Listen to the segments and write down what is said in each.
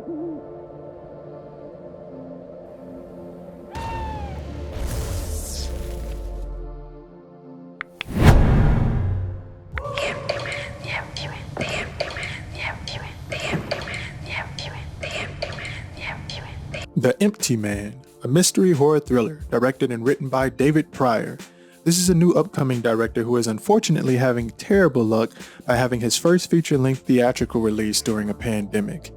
The Empty Man, a mystery horror thriller directed and written by David Pryor. This is a new upcoming director who is unfortunately having terrible luck by having his first feature-length theatrical release during a pandemic.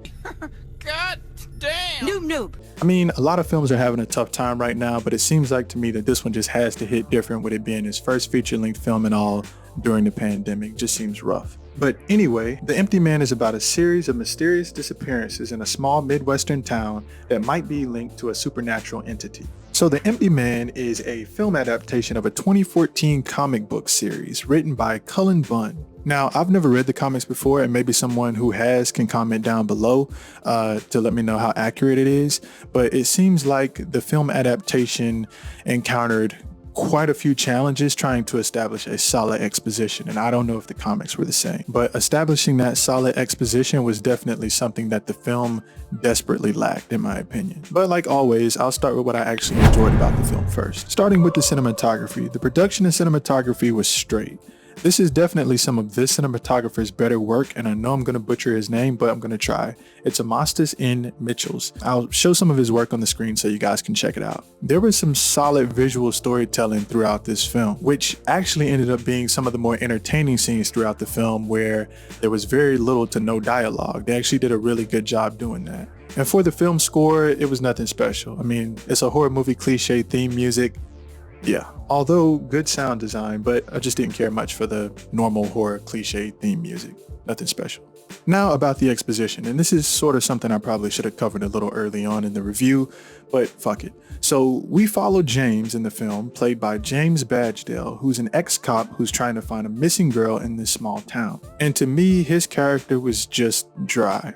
God damn! Noob. I mean, a lot of films are having a tough time right now, but it seems like to me that this one just has to hit different with it being his first feature-length film and all during the pandemic. Just seems rough. But anyway, The Empty Man is about a series of mysterious disappearances in a small Midwestern town that might be linked to a supernatural entity. So The Empty Man is a film adaptation of a 2014 comic book series written by Cullen Bunn. Now, I've never read the comics before, and maybe someone who has can comment down below to let me know how accurate it is, but it seems like the film adaptation encountered quite a few challenges trying to establish a solid exposition, and I don't know if the comics were the same, but establishing that solid exposition was definitely something that the film desperately lacked, in my opinion. But like always, I'll start with what I actually enjoyed about the film first. Starting with the cinematography. The production and cinematography was straight. This is definitely some of this cinematographer's better work, and I know I'm going to butcher his name, but I'm going to try. It's Amastis N. Mitchells. I'll show some of his work on the screen so you guys can check it out. There was some solid visual storytelling throughout this film, which actually ended up being some of the more entertaining scenes throughout the film where there was very little to no dialogue. They actually did a really good job doing that. And for the film score, it was nothing special. I mean, it's a horror movie cliche theme music. Yeah, although good sound design, but I just didn't care much for the normal horror cliche theme music. Nothing special. Now about the exposition, and this is sort of something I probably should have covered a little early on in the review, but fuck it. So we follow James in the film, played by James Badgedale, who's an ex-cop who's trying to find a missing girl in this small town. And to me, his character was just dry.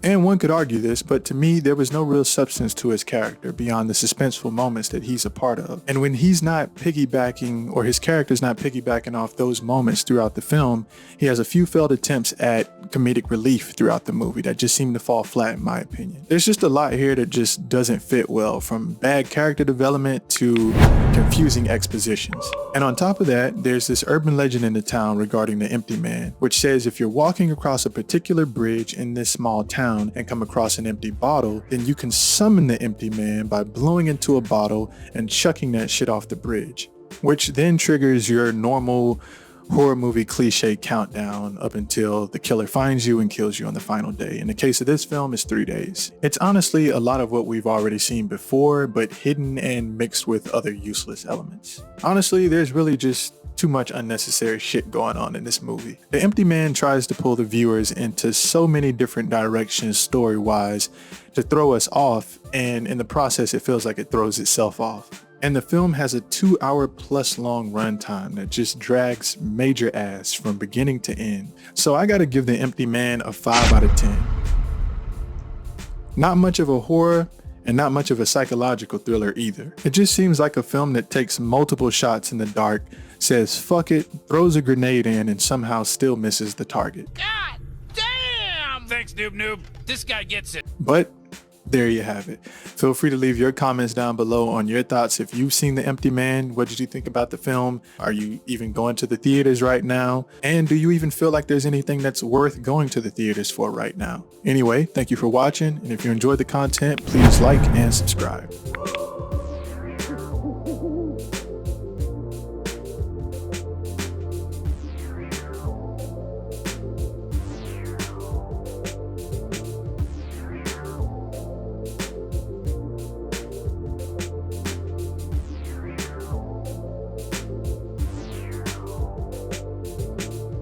And one could argue this, but to me, there was no real substance to his character beyond the suspenseful moments that he's a part of. And when he's not piggybacking, or his character's not piggybacking off those moments throughout the film, he has a few failed attempts at comedic relief throughout the movie that just seem to fall flat in my opinion. There's just a lot here that just doesn't fit well, from bad character development to confusing expositions. And on top of that, there's this urban legend in the town regarding the Empty Man, which says if you're walking across a particular bridge in this small town and come across an empty bottle, then you can summon the Empty Man by blowing into a bottle and chucking that shit off the bridge, which then triggers your normal horror movie cliche countdown up until the killer finds you and kills you on the final day. In the case of this film, it's 3 days. It's honestly a lot of what we've already seen before, but hidden and mixed with other useless elements. Honestly, there's really just too much unnecessary shit going on in this movie. The Empty Man tries to pull the viewers into so many different directions story-wise to throw us off, and in the process it feels like it throws itself off. And the film has a 2-hour plus long runtime that just drags major ass from beginning to end. So I gotta give The Empty Man a 5 out of 10. Not much of a horror, and not much of a psychological thriller either. It just seems like a film that takes multiple shots in the dark, says fuck it, throws a grenade in, and somehow still misses the target. God damn! Thanks, noob. This guy gets it. But there you have it. Feel free to leave your comments down below on your thoughts. If you've seen The Empty Man, what did you think about the film? Are you even going to the theaters right now? And do you even feel like there's anything that's worth going to the theaters for right now? Anyway, thank you for watching, and if you enjoyed the content, please like and subscribe.